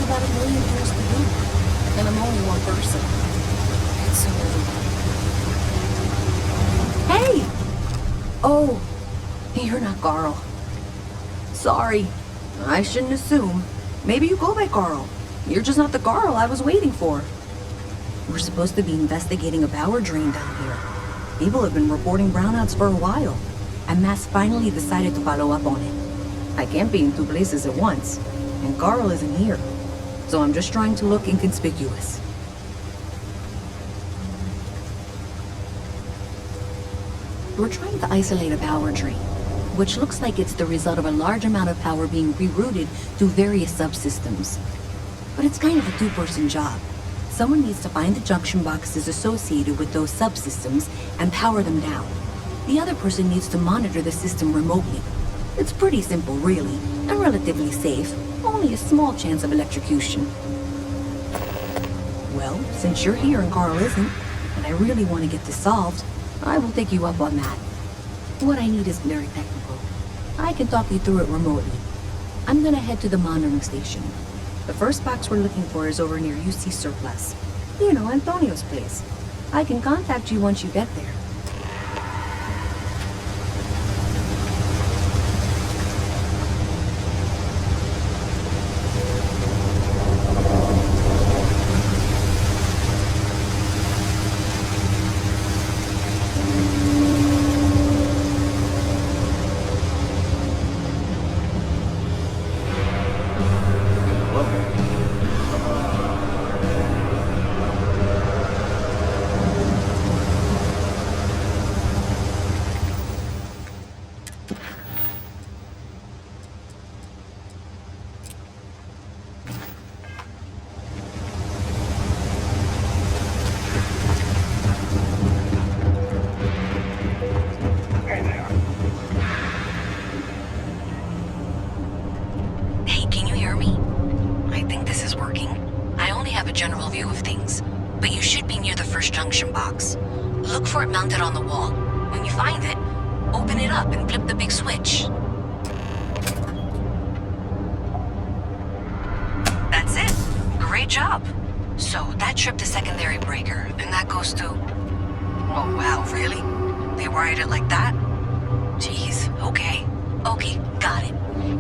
About 1 million years to do, and I'm only one person. It's so overwhelming. Hey! Oh, you're not Carl. Sorry, I shouldn't assume. Maybe you go by Carl. You're just not the Carl I was waiting for. We're supposed to be investigating a power drain down here. People have been reporting brownouts for a while, and Mass finally decided to follow up on it. I can't be in two places at once, and Carl isn't here. So I'm just trying to look inconspicuous. We're trying to isolate a power drain, which looks like it's the result of a large amount of power being rerouted to various subsystems. But it's kind of a two-person job. Someone needs to find the junction boxes associated with those subsystems and power them down. The other person needs to monitor the system remotely. It's pretty simple, really, and relatively safe. Only a small chance of electrocution. Well, since you're here and Carl isn't, and I really want to get this solved, I will take you up on that. What I need is very technical. I can talk you through it remotely. I'm gonna head to the monitoring station. The first box we're looking for is over near UC Surplus. You know, Antonio's place. I can contact you once you get there. General view of things, but you should be near the first junction box. Look for it mounted on the wall. When you find it, open it up and flip the big switch. That's it. Great job. So that tripped the secondary breaker, and that goes to... Oh wow, really? They wired it like that? Jeez, okay. Okay, got it.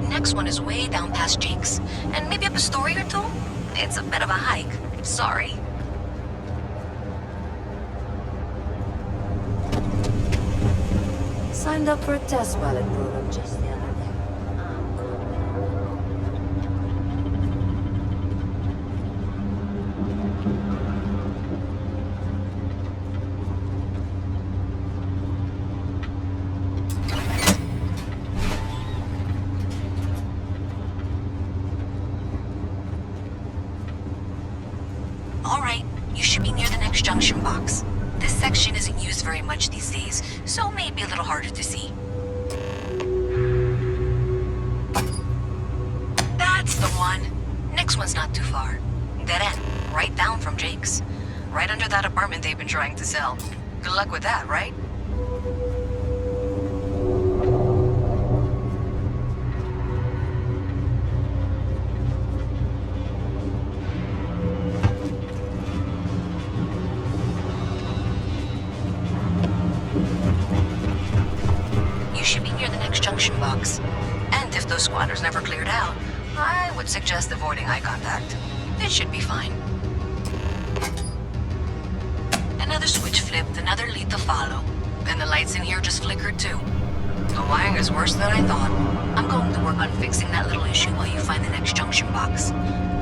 Next one is way down past Jake's, and maybe up a story or two? It's a bit of a hike. Sorry. Signed up for a test pilot program just the other day. All right, you should be near the next junction box. This section isn't used very much these days, so it may be a little harder to see. That's the one. Next one's not too far. Dead end, right down from Jake's. Right under that apartment they've been trying to sell. Good luck with that, right? You should be near the next junction box. And if those squatters never cleared out, I would suggest avoiding eye contact. It should be fine. Another switch flipped, another lead to follow. And the lights in here just flickered too. The wiring is worse than I thought. I'm going to work on fixing that little issue while you find the next junction box.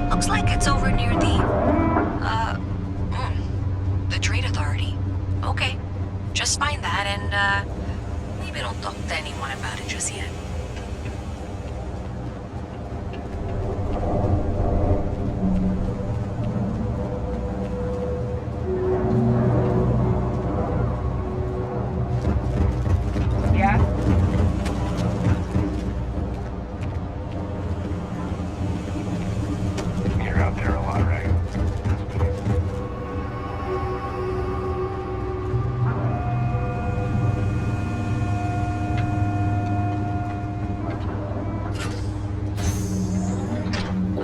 Looks like it's over near the Trade Authority. Okay, just find that and, maybe don't talk to anyone about it just yet.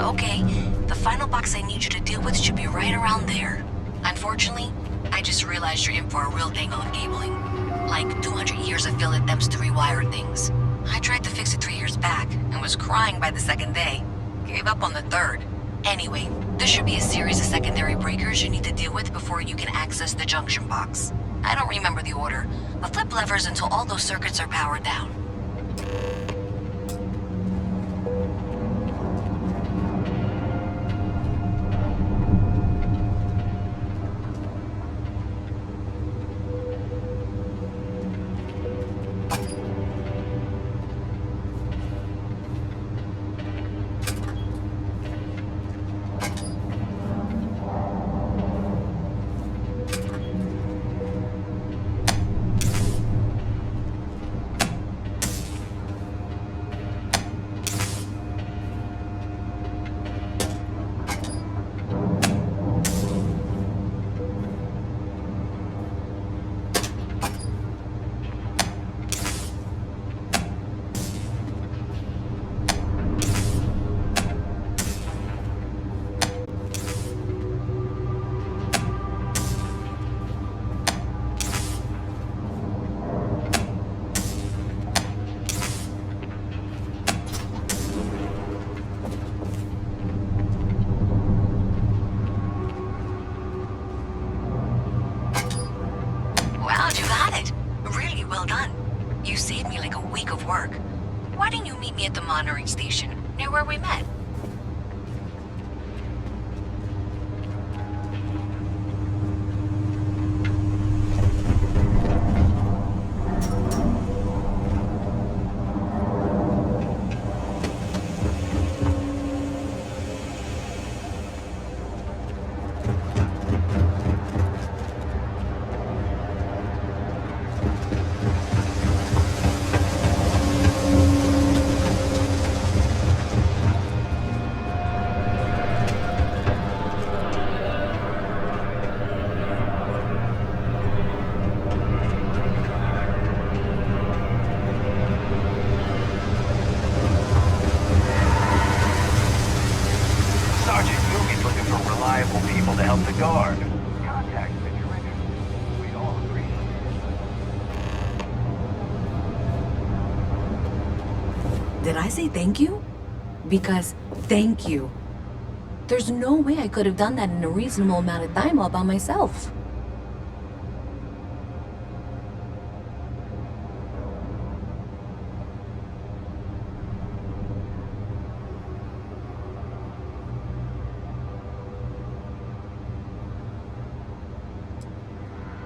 Okay, the final box I need you to deal with should be right around there. Unfortunately, I just realized you're in for a real tangle of cabling. Like 200 years of fill attempts to rewire things. I tried to fix it 3 years back, and was crying by the second day. Gave up on the third. Anyway, there should be a series of secondary breakers you need to deal with before you can access the junction box. I don't remember the order, but flip levers until all those circuits are powered down. Wow, you got it. Really well done. You saved me like a week of work. Why didn't you meet me at the monitoring station, near where we met? People to help the guard. Contact situation. We all agree. Did I say thank you? Because thank you. There's no way I could have done that in a reasonable amount of time all by myself.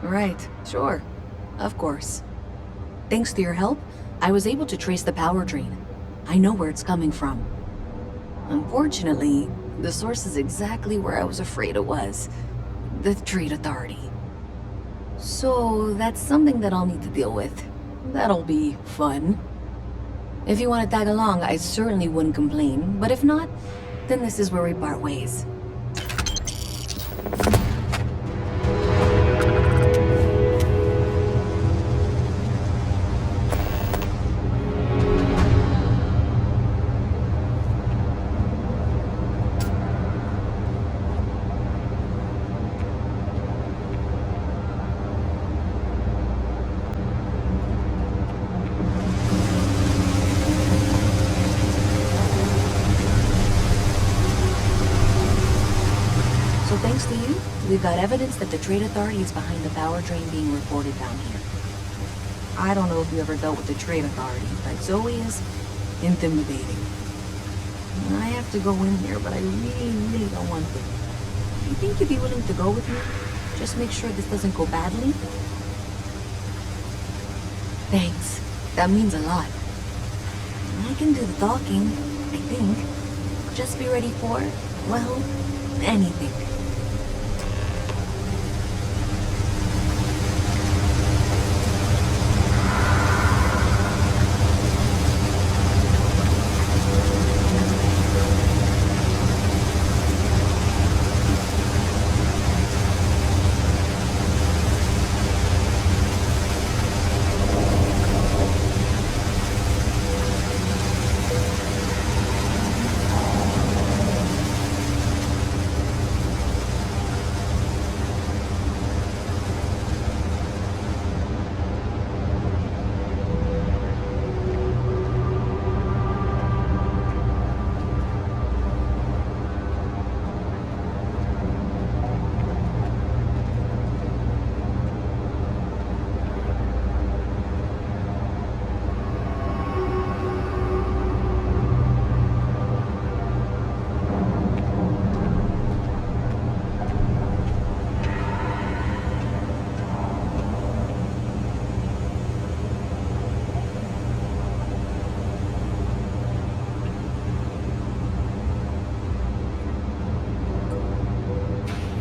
Right, sure. Of course. Thanks to your help, I was able to trace the power drain. I know where it's coming from. Unfortunately, the source is exactly where I was afraid it was. The Trade Authority. So that's something that I'll need to deal with. That'll be fun. If you want to tag along, I certainly wouldn't complain, but if not, then this is where we part ways. thanks to you, we've got evidence that the Trade Authority is behind the power drain being reported down here. I don't know if you ever dealt with the Trade Authority, but Zoe is intimidating. I have to go in there, but I really don't want to. Do you think you'd be willing to go with me? Just make sure this doesn't go badly? Thanks. That means a lot. I can do the talking, I think. Just be ready for, well, anything.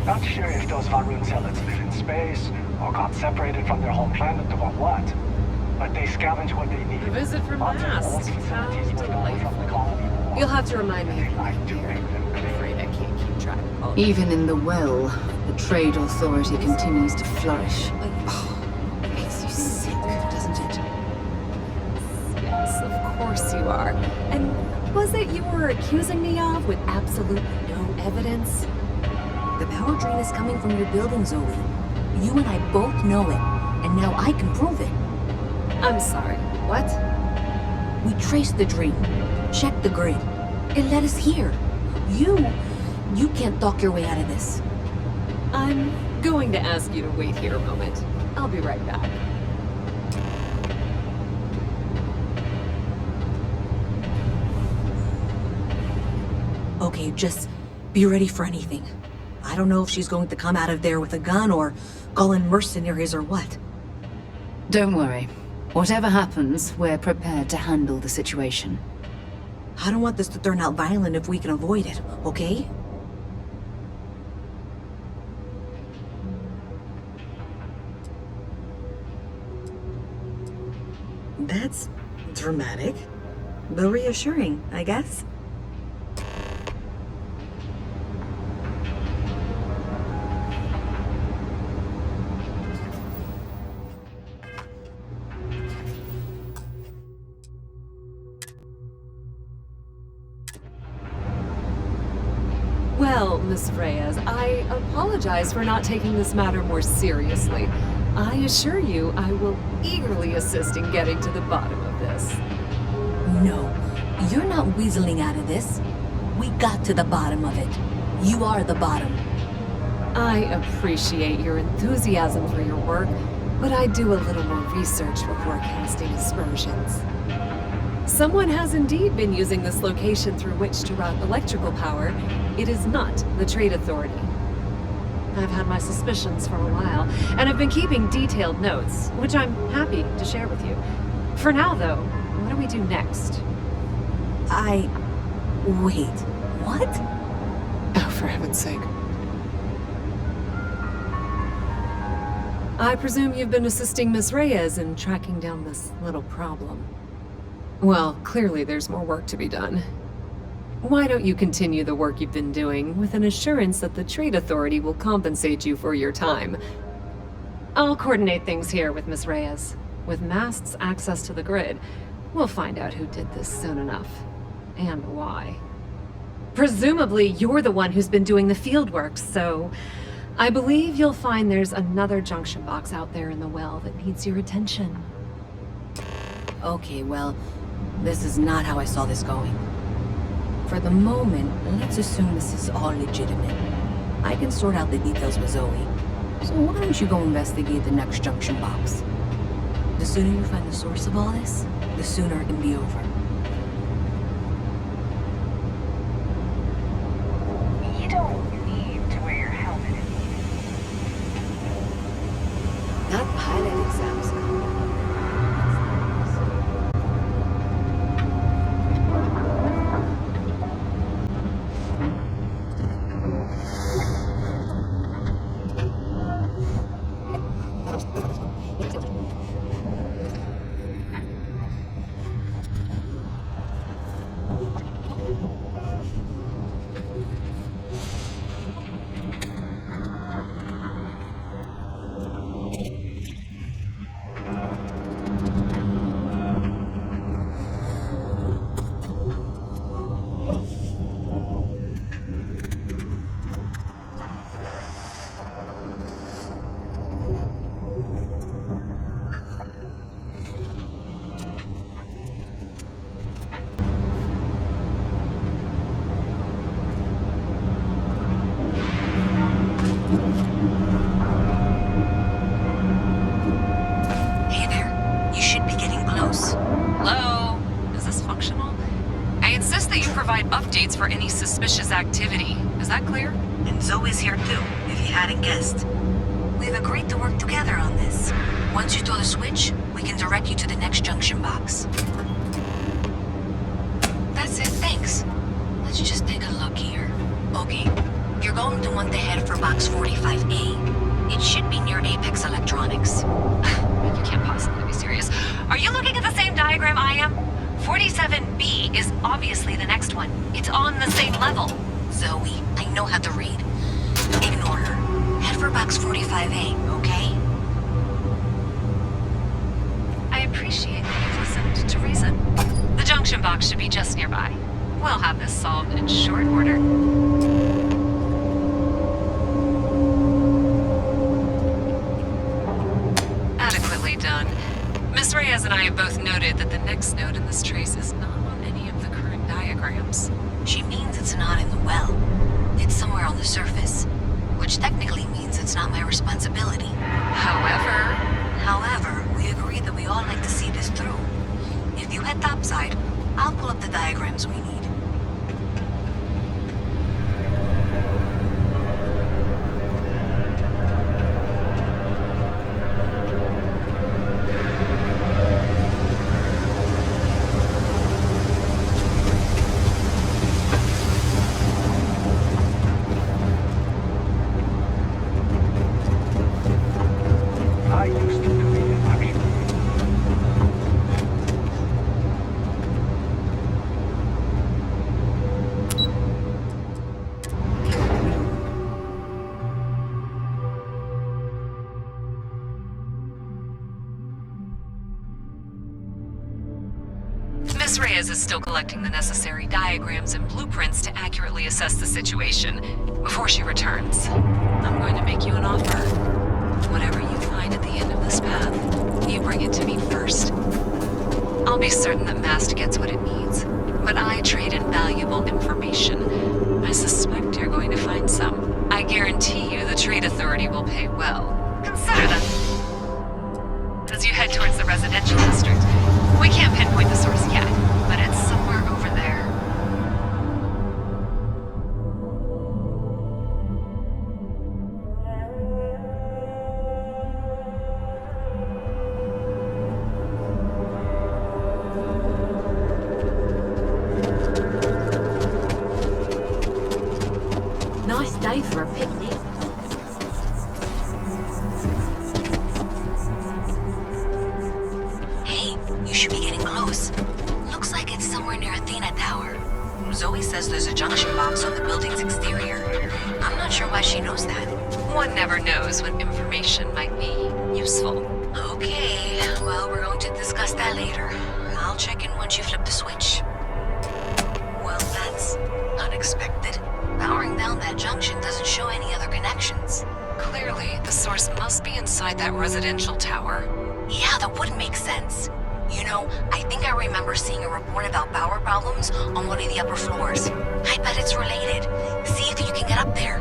Not sure if those Varun zealots live in space, or got separated from their home planet, or what. But they scavenge what they need. A visit from Lots of Mast. old How facilities were gone from the delightful. colony. You'll have to remind me if I you do can make them I'm afraid I can't keep track of all. Even in the well, the Trade Authority continues to flourish. Makes you sick, doesn't it? Yes, of course you are. And was it you were accusing me of with absolutely no evidence? The power drain is coming from your building, Zoe. You and I both know it, and now I can prove it. I'm sorry, what? We traced the drain, checked the grid. It led us here. You can't talk your way out of this. I'm going to ask you to wait here a moment. I'll be right back. Okay, just be ready for anything. I don't know if she's going to come out of there with a gun or call in mercenaries or what. Don't worry. Whatever happens, we're prepared to handle the situation. I don't want this to turn out violent if we can avoid it, okay? That's dramatic, but reassuring, I guess. Well, Miss Reyes, I apologize for not taking this matter more seriously. I assure you I will eagerly assist in getting to the bottom of this. No, you're not weaseling out of this. We got to the bottom of it. You are the bottom. I appreciate your enthusiasm for your work, but I do a little more research before casting aspersions. Someone has indeed been using this location through which to route electrical power. It is not the Trade Authority. I've had my suspicions for a while, and I've been keeping detailed notes, which I'm happy to share with you. For now, though, what do we do next? Wait, what? Oh, for heaven's sake. I presume you've been assisting Miss Reyes in tracking down this little problem. Well, clearly there's more work to be done. Why don't you continue the work you've been doing with an assurance that the Trade Authority will compensate you for your time? I'll coordinate things here with Miss Reyes. With Mast's access to the grid, we'll find out who did this soon enough. And why. Presumably, you're the one who's been doing the field work, so I believe you'll find there's another junction box out there in the well that needs your attention. Okay, well, this is not how I saw this going. For the moment, let's assume this is all legitimate. I can sort out the details with Zoe. So why don't you go investigate the next junction box? The sooner you find the source of all this, the sooner it can be over. You don't need to wear your helmet. That pilot exam's coming. Hey there. You should be getting close. Hello? Is this functional? I insist that you provide updates for any suspicious activity. Is that clear? And Zoe's here too, if you hadn't guessed. We've agreed to work together on this. Once you throw the switch, we can direct you to the next junction box. That's it, thanks. Let's just take a look here. Okay, you're going to want to head for box 45A. It should be near Apex Electronics. You can't possibly be serious. Are you looking at the same diagram I am? 47B is obviously the next one. It's on the same level. Zoe, I know how to read. Ignore her. Head for box 45A, okay? I appreciate that you've listened to reason. The junction box should be just nearby. We'll have this solved in short order. Adequately done. Miss Reyes and I have both noted that the next node in this trace is not on any of the current diagrams. She means it's not in the well. It's somewhere on the surface. Which technically means it's not my responsibility. However, we agreed that we all like to see this through. If you head topside, I'll pull up the diagrams we need. I used to do it, actually. Miss Reyes is still collecting the necessary diagrams and blueprints to accurately assess the situation. Before she returns, I'm going to make you an offer. Whatever you find at the end of this path, you bring it to me first. I'll be certain that Mast gets what it needs, but I trade in valuable information. I suspect you're going to find some. I guarantee you the Trade Authority will pay well. Consider that as you head towards the residential district. We can't pinpoint the source yet, but it's somewhere over there. Nice day for a picnic. Hey, you should be getting close. Looks like it's somewhere near Athena Tower. Zoe says there's a junction box on the building's exterior. I'm not sure why she knows that. One never knows when information might be useful. Okay, well, we're going to discuss that later. I'll check in once you flip the switch. Well, that's unexpected. Powering down that junction doesn't show any other connections. Clearly, the source must be inside that residential tower. Yeah, that would make sense. You know, I think I remember seeing a report about power problems on one of the upper floors. I bet it's related. See if you can get up there.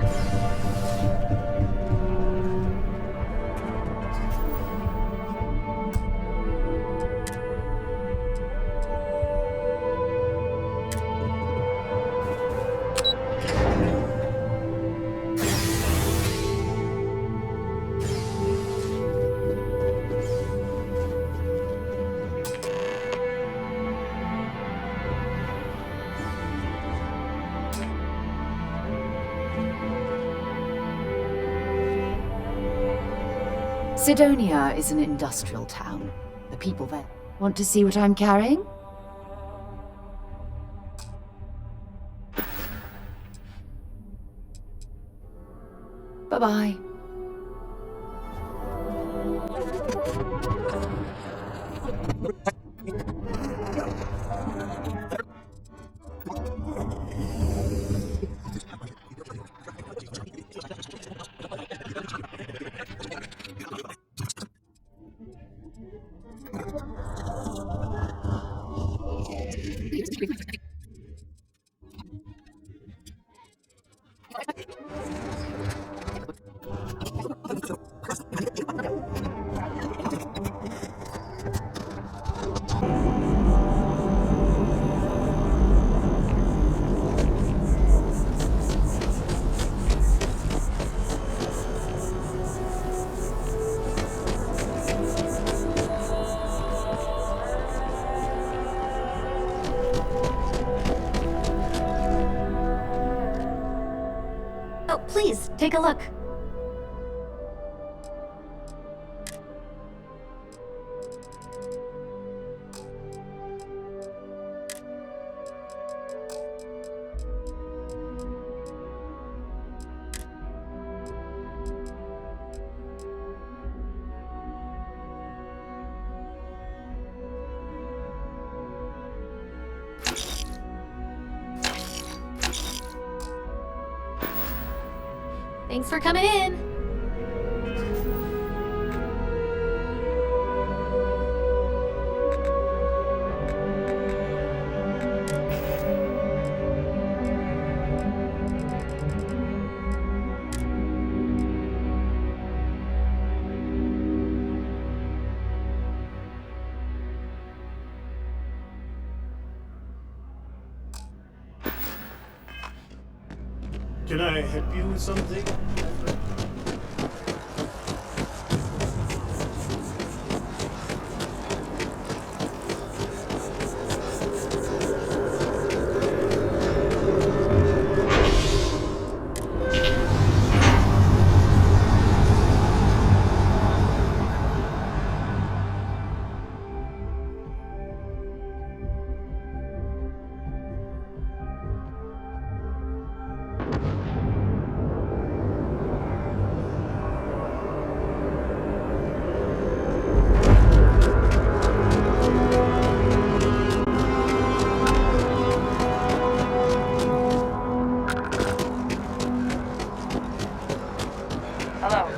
Sidonia is an industrial town. The people there want to see what I'm carrying? Bye-bye. Oh, please, take a look. Thanks for coming in. Can I help you with something? Hello.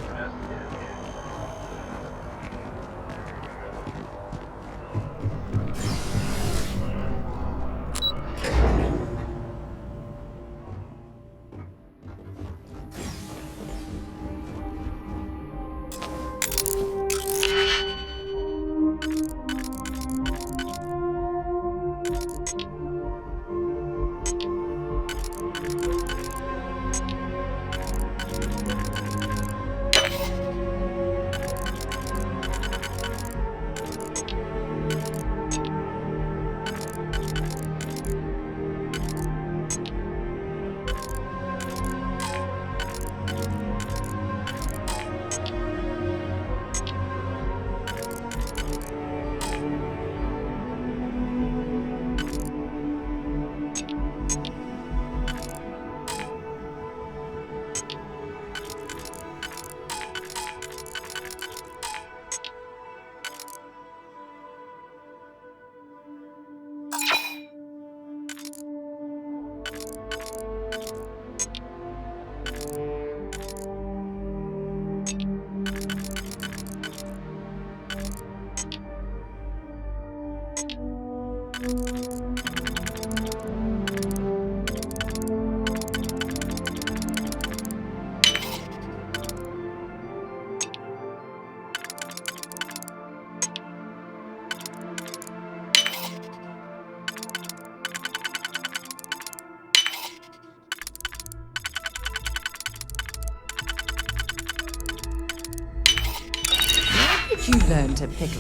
Did you learn to pick?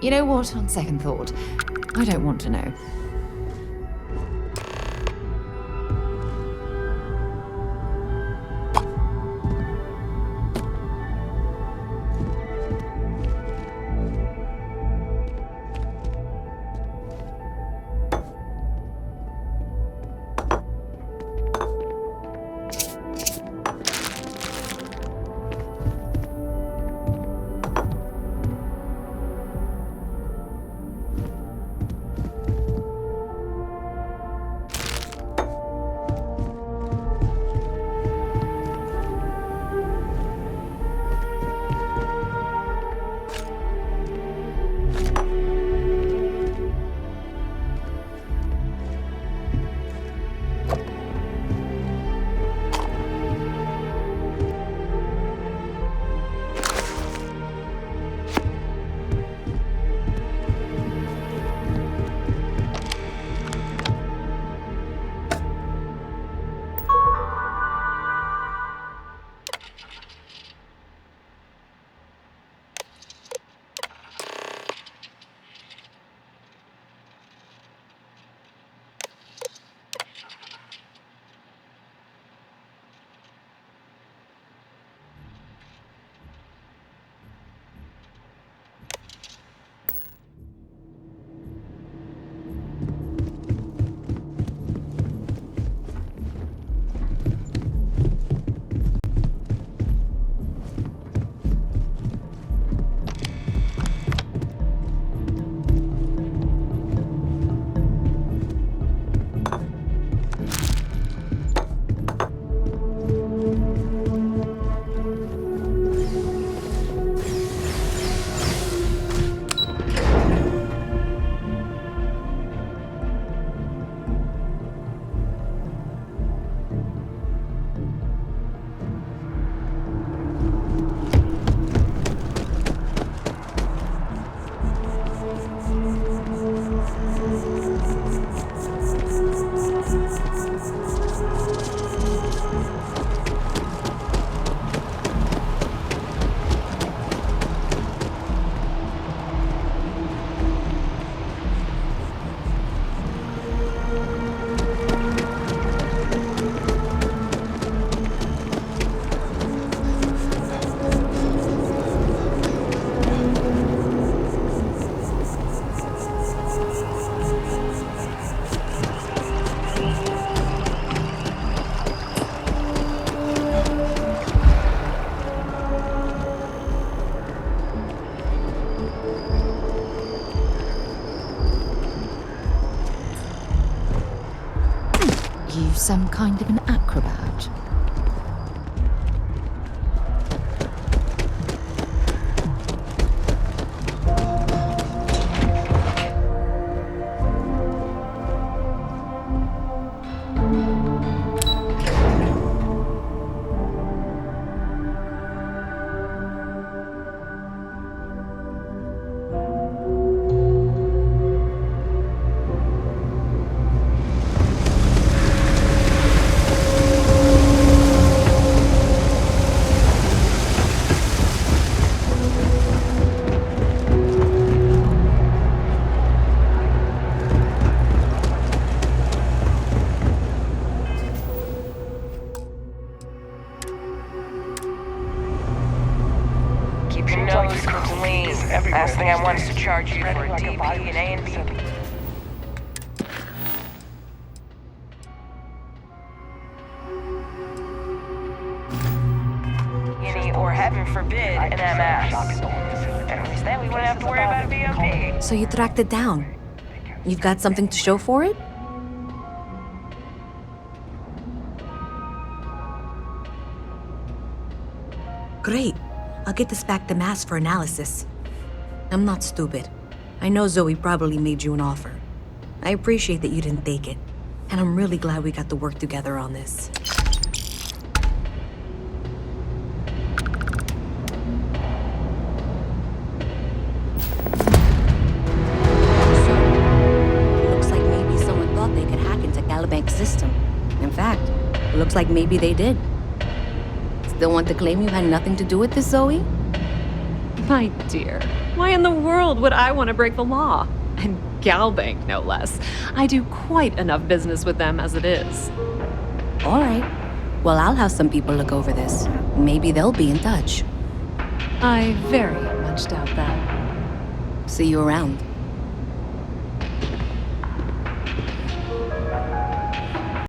You know what? On second thought, I don't want to know. you some kind of an acrobat? Keep your Seems like nose the crew clean. is everywhere Last thing I these want is days. to charge you for Spreading a like a DP virus and A and B. Or heaven forbid, an MS. And at least then we wouldn't have to worry about a BOP. So you tracked it down. You've got something to show for it? Great. I'll get this back to Mass for analysis. I'm not stupid. I know Zoe probably made you an offer. I appreciate that you didn't take it. And I'm really glad we got to work together on this. So, looks like maybe someone thought they could hack into Calibank's system. In fact, it looks like maybe they did. Still want to claim you had nothing to do with this, Zoe? My dear, why in the world would I want to break the law? And Galbank, no less. I do quite enough business with them as it is. All right. Well, I'll have some people look over this. Maybe they'll be in touch. I very much doubt that. See you around.